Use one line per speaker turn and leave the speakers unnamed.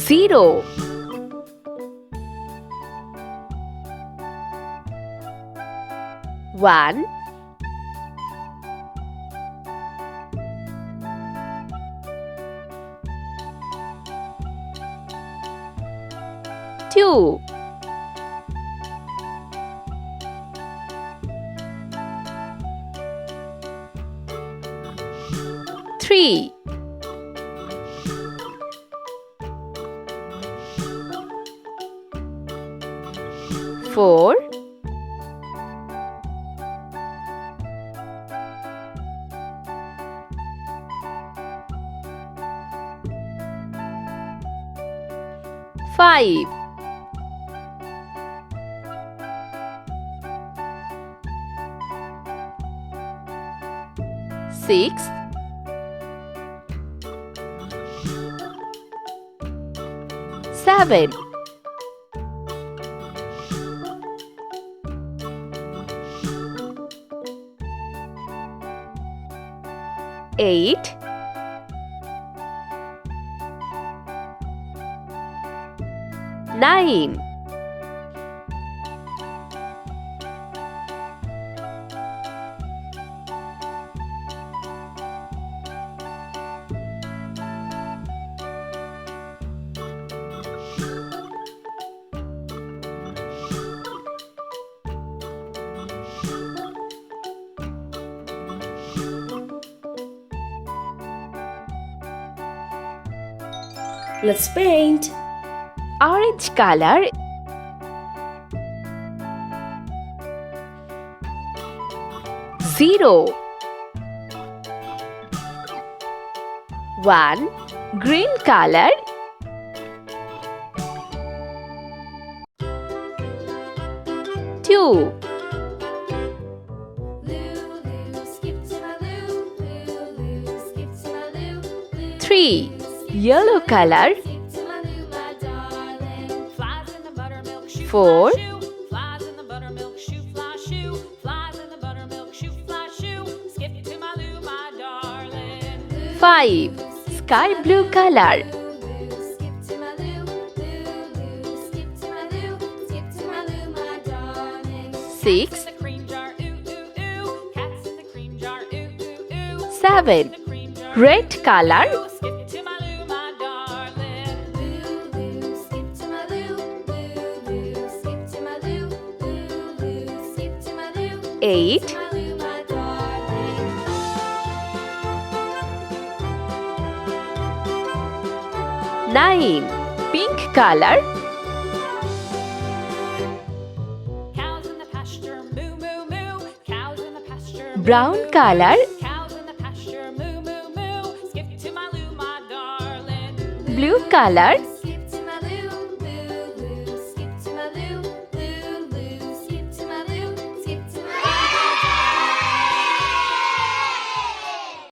0. 1. 2. 3. 4. 5. 6. 7. 8. 9.
'Let's paint.
Orange color. 0. 1. Green color. 2. 3. Yellow color. 4. 5. Sky blue color. 6. 7. Red color. 8. 9. Pink color. 10. Brown color. 11. Blue color.